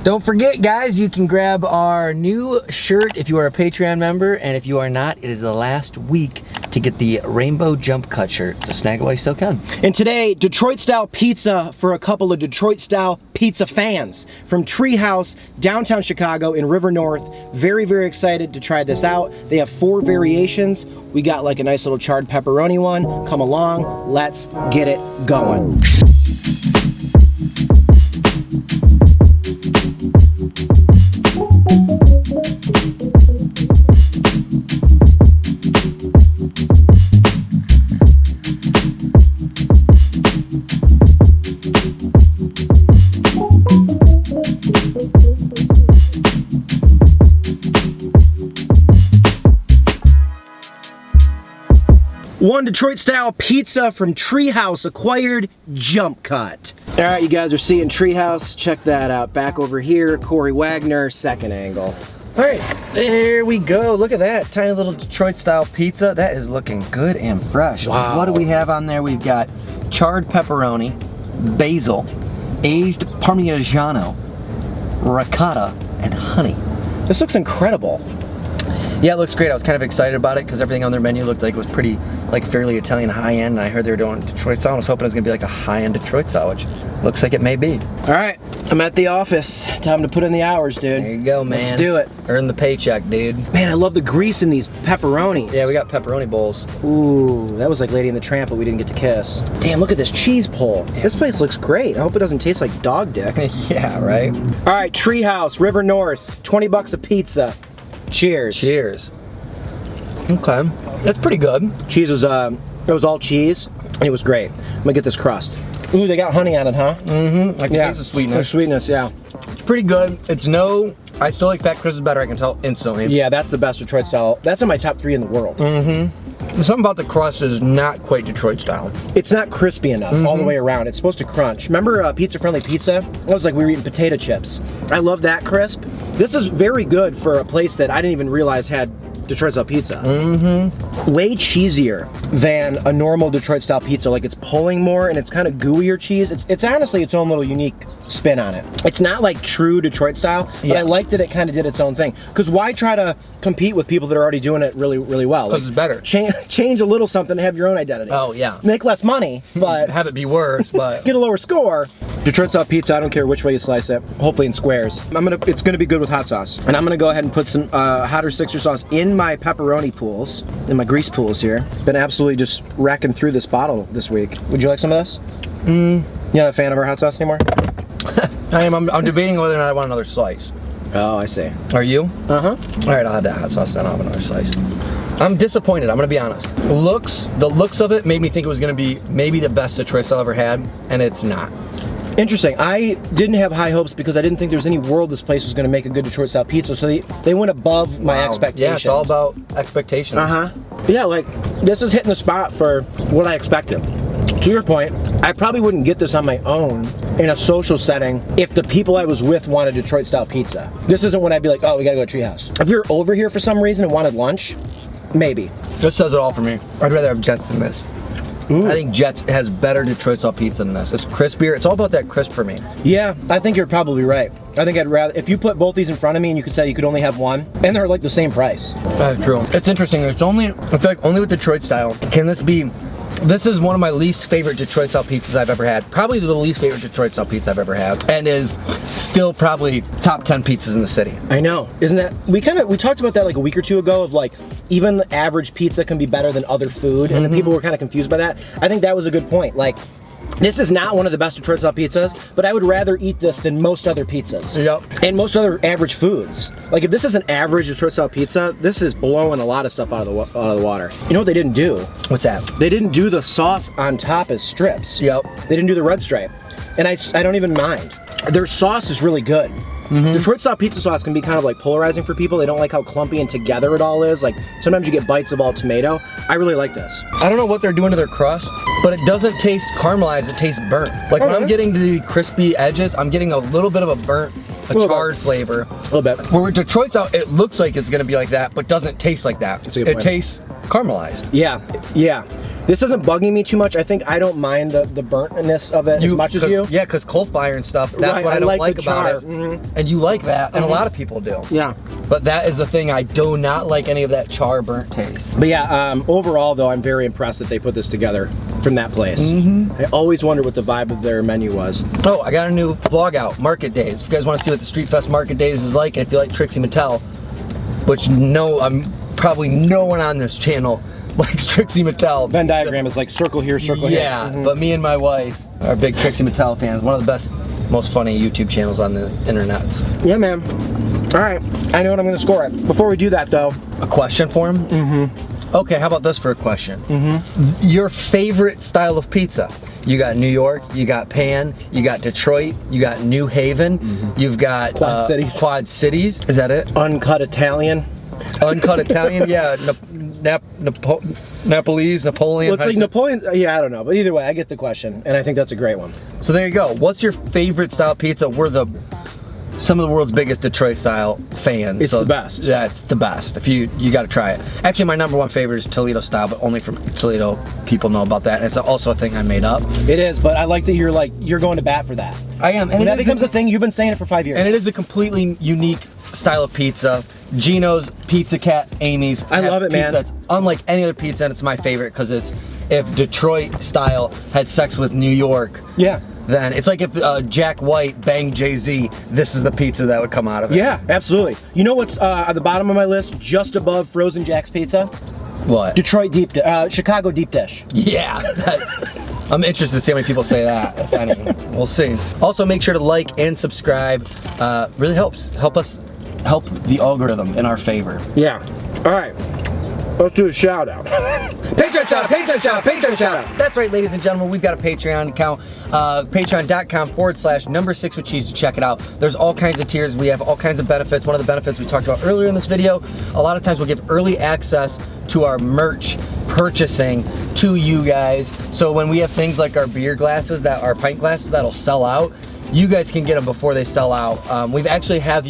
Don't forget, guys, you can grab our new shirt if you are a Patreon member, and if you are not, it is the last week to get the Rainbow Jump Cut shirt, so snag it while you still can. And today, Detroit-style pizza for a couple of Detroit-style pizza fans from Treehouse, downtown Chicago in River North. Very, very excited to try this out. They have 4 variations. We got like a nice little charred pepperoni one. Come along, let's get it going. One Detroit-style pizza from Treehouse acquired jump cut. All right, you guys are seeing Treehouse. Check that out. Back over here, Corey Wagner, second angle. All right, there we go. Look at that tiny little Detroit-style pizza. That is looking good and fresh. Wow. What do we have on there? We've got charred pepperoni, basil, aged Parmigiano, ricotta, and honey. This looks incredible. Yeah, it looks great. I was kind of excited about it because everything on their menu looked like it was pretty, like fairly Italian high-end. And I heard they were doing Detroit style. I was hoping it was gonna be like a high-end Detroit style, which looks like it may be. All right, I'm at the office. Time to put in the hours, dude. There you go, man. Let's do it. Earn the paycheck, dude. Man, I love the grease in these pepperonis. Yeah, we got pepperoni bowls. Ooh, that was like Lady and the Tramp, but we didn't get to kiss. Damn, look at this cheese pull. This place looks great. I hope it doesn't taste like dog dick. Yeah, right? All right, Treehouse, River North, 20 bucks a pizza. Cheers. Cheers. Okay, that's pretty good. Cheese was, it was all cheese, and it was great. I'm gonna get this crust. Ooh, they got honey on it, huh? Mm-hmm, like the taste of sweetness. The sweetness, yeah. It's pretty good. It's no, I still like Fat Chris is better, I can tell instantly. Yeah, that's the best Detroit style. That's in my top 3 in the world. Mm-hmm. Something about the crust is not quite Detroit style. It's not crispy enough all the way around. It's supposed to crunch. Remember Pizza Friendly Pizza? It was like we were eating potato chips. I love that crisp. This is very good for a place that I didn't even realize had Detroit style pizza. Way cheesier than a normal Detroit style pizza. Like it's pulling more and it's kind of gooier cheese. It's honestly its own little unique spin on it. It's not like true Detroit style, but I like that it kind of did its own thing. Because why try to compete with people that are already doing it really, really well? Because it's better. Change a little something to have your own identity. Oh, yeah. Make less money, but have it be worse, but get a lower score. Detroit style pizza, I don't care which way you slice it, hopefully in squares. It's gonna be good with hot sauce. And I'm gonna go ahead and put some hotter Sixer sauce in my pepperoni pools, in my grease pools here. Been absolutely just racking through this bottle this week. Would you like some of this? You're not a fan of our hot sauce anymore? I am. I'm debating whether or not I want another slice. Oh, I see. Are you? Uh-huh. All right, I'll have that hot sauce then. I'll have another slice. I'm disappointed, I'm gonna be honest. The looks of it made me think it was gonna be maybe the best Detroit style I've ever had, and it's not. Interesting. I didn't have high hopes because I didn't think there was any world this place was going to make a good Detroit style pizza, so they went above my expectations. Yeah, it's all about expectations. Yeah, like this is hitting the spot for what I expected. To your point, I probably wouldn't get this on my own in a social setting if the people I was with wanted Detroit style pizza. This isn't when I'd be like, oh, we gotta go to Treehouse. If you're over here for some reason and wanted lunch, maybe. This says it all for me. I'd rather have Jets than this. Ooh. I think Jets has better Detroit style pizza than this. It's crispier. It's all about that crisp for me. Yeah, I think you're probably right. I think I'd rather, if you put both these in front of me and you could say you could only have one, and they're like the same price. True. It's interesting. I feel like only with Detroit style can this be. This is one of my least favorite Detroit style pizzas I've ever had. Probably the least favorite Detroit style pizza I've ever had, and is still probably top 10 pizzas in the city. I know. Isn't that, we talked about that like a week or two ago of like, even the average pizza can be better than other food, and then people were kind of confused by that. I think that was a good point. Like, this is not one of the best Detroit style pizzas, but I would rather eat this than most other pizzas. Yep. And most other average foods. Like if this is an average Detroit style pizza, this is blowing a lot of stuff out of the water. You know what they didn't do? What's that? They didn't do the sauce on top as strips. Yep. They didn't do the red stripe. And I don't even mind. Their sauce is really good. Detroit style pizza sauce can be kind of like polarizing for people. They don't like how clumpy and together it all is. Like sometimes you get bites of all tomato. I really like this. I don't know what they're doing to their crust, but it doesn't taste caramelized, it tastes burnt. Like when I'm getting the crispy edges, I'm getting a little bit of a burnt, charred flavor. A little bit. Where with Detroit style, it looks like it's gonna be like that, but doesn't taste like that. It tastes caramelized. Yeah, yeah. This isn't bugging me too much. I think I don't mind the burntness of it as much as you. Yeah, because coal fire and stuff, that's Right, what I don't like the about char. it. And you like that, and a lot of people do. Yeah. But that is the thing, I do not like any of that char burnt taste. But yeah, overall though, I'm very impressed that they put this together from that place. I always wondered what the vibe of their menu was. Oh, I got a new vlog out, Market Days. If you guys want to see what the Street Fest Market Days is like, and if you like Trixie Mattel, which probably no one on this channel likes Trixie Mattel. Venn diagram is like circle here, circle here. Yeah, but me and my wife are big Trixie Mattel fans. One of the best, most funny YouTube channels on the internets. Yeah, man. All right, I know what I'm gonna score it. Before we do that though. A question for him? Okay, how about this for a question? Your favorite style of pizza? You got New York, you got Pan, you got Detroit, you got New Haven, you've got Quad Cities. Quad Cities, is that it? Uncut Italian. Uncut Italian, yeah. Nepalese, Napoleon. Well, it's like Napoleon, yeah, I don't know. But either way, I get the question, and I think that's a great one. So there you go. What's your favorite style pizza? We're some of the world's biggest Detroit style fans. It's the best. Yeah, it's the best. If you got to try it. Actually, my #1 favorite is Toledo style, but only from Toledo people know about that. And it's also a thing I made up. It is, but I like that you're going to bat for that. I am. And when that becomes a thing, you've been saying it for 5 years. And it is a completely unique style of pizza. Gino's, Pizza Cat, Amy's. I love it, man. That's unlike any other pizza, and it's my favorite because it's if Detroit style had sex with New York. Yeah. Then it's like if Jack White banged Jay-Z, this is the pizza that would come out of it. Yeah, absolutely. You know what's at the bottom of my list, just above Frozen Jack's Pizza? What? Detroit Chicago deep dish. Yeah, I'm interested to see how many people say that, if any. We'll see. Also, make sure to like and subscribe. Really helps. Help the algorithm in our favor. Yeah. All right. Let's do a shout out. Patreon shout out, Patreon shout out, Patreon shout out. That's right, ladies and gentlemen, we've got a Patreon account, patreon.com/number6 with cheese to check it out. There's all kinds of tiers. We have all kinds of benefits. One of the benefits we talked about earlier in this video, a lot of times we'll give early access to our merch purchasing to you guys. So when we have things like our beer glasses, our pint glasses that'll sell out, you guys can get them before they sell out. We've actually have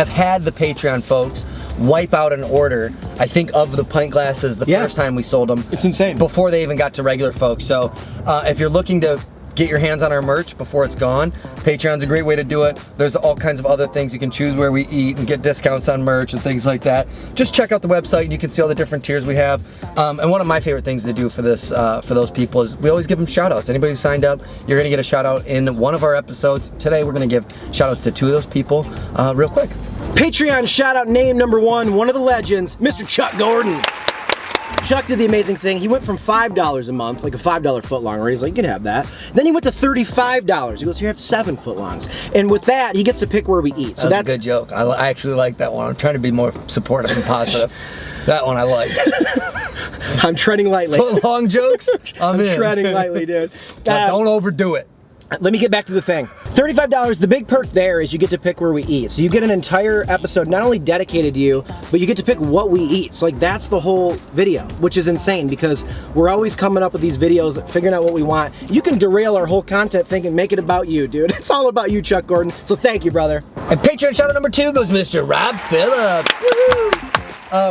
had the Patreon folks wipe out an order, I think, of the pint glasses the first time we sold them. It's insane. Before they even got to regular folks. So if you're looking to get your hands on our merch before it's gone, Patreon's a great way to do it. There's all kinds of other things you can choose where we eat and get discounts on merch and things like that. Just check out the website and you can see all the different tiers we have. And one of my favorite things to do for this, for those people is we always give them shout outs. Anybody who signed up, you're gonna get a shout out in one of our episodes. Today we're gonna give shout outs to 2 of those people real quick. Patreon shout out name #1, one of the legends, Mr. Chuck Gordon. Chuck did the amazing thing. He went from $5 a month, like a $5 footlong, he's like, you can have that. Then he went to $35. He goes, here, have 7 footlongs. And with that, he gets to pick where we eat. So that's a good joke. I actually like that one. I'm trying to be more supportive and positive. That one I like. I'm treading lightly. Footlong jokes? I'm in. Treading lightly, dude. Don't overdo it. Let me get back to the thing. $35, the big perk there is you get to pick where we eat. So you get an entire episode not only dedicated to you, but you get to pick what we eat. So like that's the whole video, which is insane because we're always coming up with these videos, figuring out what we want. You can derail our whole content thinking, make it about you, dude. It's all about you, Chuck Gordon. So thank you, brother. And Patreon shout out #2 goes Mr. Rob Phillips.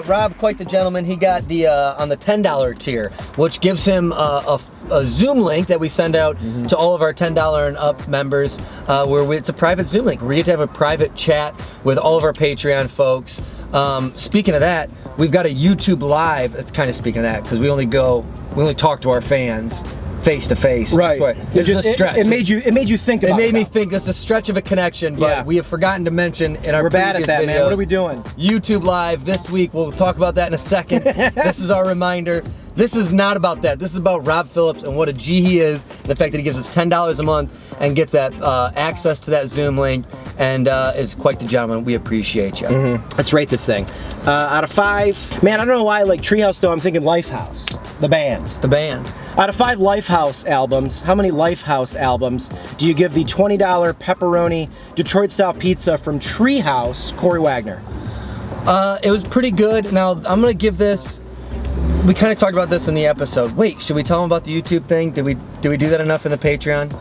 Rob, quite the gentleman. He got the on the $10 tier, which gives him a Zoom link that we send out to all of our $10 and up members, where it's a private Zoom link. We get to have a private chat with all of our Patreon folks. Speaking of that, we've got a YouTube live. It's kind of speaking of that because we only talk to our fans face to face. Right. It's a stretch. It made you think about it. It made me think it's a stretch of a connection, but we have forgotten to mention in our We're bad at that, videos, man. What are we doing? YouTube live this week. We'll talk about that in a second. This is our reminder. This is not about that. This is about Rob Phillips and what a G he is. The fact that he gives us $10 a month and gets that access to that Zoom link and is quite the gentleman. We appreciate you. Let's rate this thing. Out of 5, man, I don't know why I like Treehouse though. I'm thinking Lifehouse, the band. The band. Out of 5 Lifehouse albums, how many Lifehouse albums do you give the $20 pepperoni Detroit style pizza from Treehouse, Corey Wagner? It was pretty good. Now I'm gonna give this. We kind of talked about this in the episode. Wait, should we tell them about the YouTube thing? Did we do that enough in the Patreon?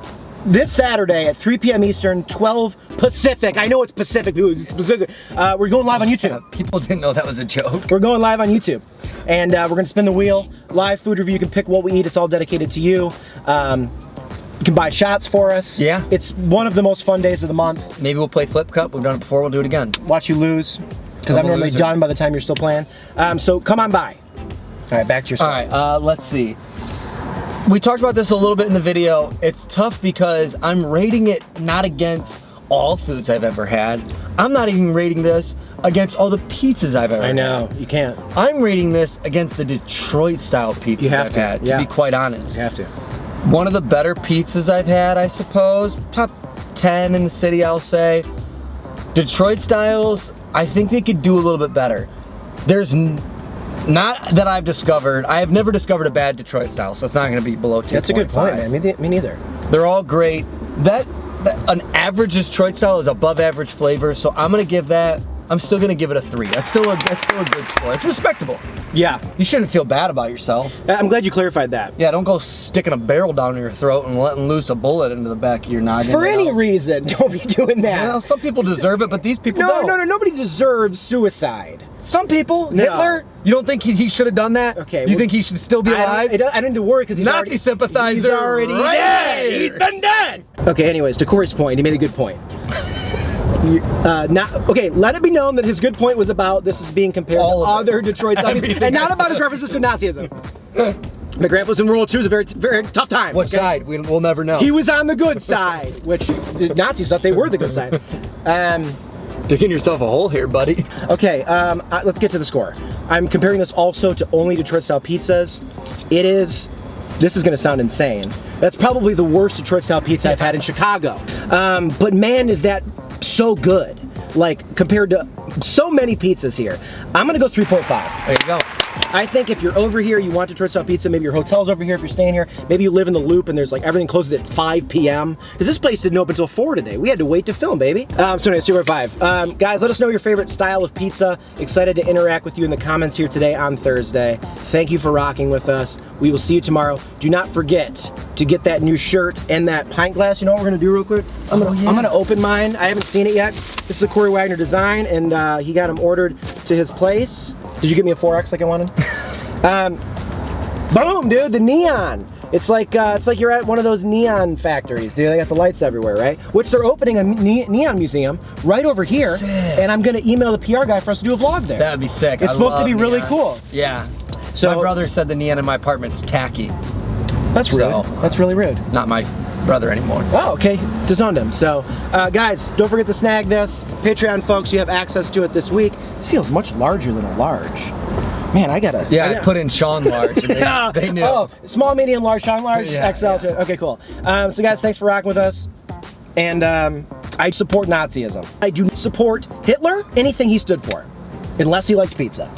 This Saturday at 3 p.m. Eastern, 12 Pacific. I know it's Pacific. It's Pacific. We're going live on YouTube. People didn't know that was a joke. We're going live on YouTube. And we're going to spin the wheel. Live food review. You can pick what we eat. It's all dedicated to you. You can buy shots for us. Yeah. It's one of the most fun days of the month. Maybe we'll play Flip Cup. We've done it before. We'll do it again. Watch you lose. Because I'm normally done by the time you're still playing. So come on by. All right, back to your story. All right, let's see. We talked about this a little bit in the video. It's tough because I'm rating it not against all foods I've ever had. I'm not even rating this against all the pizzas I've ever had. I know, you can't. I'm rating this against the Detroit style pizzas I've had, to be quite honest. You have to. One of the better pizzas I've had, I suppose. Top 10 in the city, I'll say. Detroit styles, I think they could do a little bit better. There's not that I've discovered. I have never discovered a bad Detroit style, so it's not going to be below 2.5. That's a good point, man. Me neither. They're all great. An average Detroit style is above average flavor, so I'm going to give that. I'm still going to give it a 3. That's still a good score. It's respectable. Yeah. You shouldn't feel bad about yourself. I'm glad you clarified that. Yeah, don't go sticking a barrel down your throat and letting loose a bullet into the back of your noggin. For any reason, don't be doing that. Well, some people deserve it, but these people don't. No, nobody deserves suicide. Some people. No. Hitler? You don't think he should have done that? Okay. You think he should still be alive? I don't need to worry because he's Nazi sympathizer. He's already dead. He's been dead. Okay, anyways, to Corey's point, he made a good point. Okay, let it be known that his good point was about this is being compared to other Detroit style and not about his references to Nazism. My grandpa's in World War II. It was a very, very tough time. What side? We'll never know. He was on the good side, which the Nazis thought they were the good side. Digging yourself a hole here, buddy. Okay, let's get to the score. I'm comparing this also to only Detroit style pizzas. This is gonna sound insane. That's probably the worst Detroit style pizza I've had in Chicago. But man, is that so good. Like, compared to so many pizzas here. I'm gonna go 3.5. There you go. I think if you're over here, you want Detroit style pizza, maybe your hotel's over here if you're staying here, maybe you live in the Loop and there's like everything closes at 5 p.m. Because this place didn't open until 4 today. We had to wait to film, baby. So anyway, 2.5. Guys, let us know your favorite style of pizza. Excited to interact with you in the comments here today on Thursday. Thank you for rocking with us. We will see you tomorrow. Do not forget to get that new shirt and that pint glass. You know what we're gonna do real quick? I'm gonna open mine. I haven't seen it yet. This is a Corey Wagner design, and he got them ordered to his place. Did you get me a 4X like I wanted? Boom, dude, the neon. It's like you're at one of those neon factories. They got the lights everywhere, right? Which they're opening a neon museum right over here. Sick. And I'm gonna email the PR guy for us to do a vlog there. That'd be sick. It's supposed to be really cool. Yeah. So my brother said the neon in my apartment's tacky. That's rude. That's really rude. Not my brother anymore. Oh, okay. Disowned him. So, guys, don't forget to snag this. Patreon folks, you have access to it this week. This feels much larger than a large. Man, I gotta. Yeah, I put in Sean large. And they knew. Oh, small, medium, large, Sean large, XL. Yeah. Okay, cool. So, guys, thanks for rocking with us. And I support Nazism. I do support Hitler, anything he stood for, unless he liked pizza.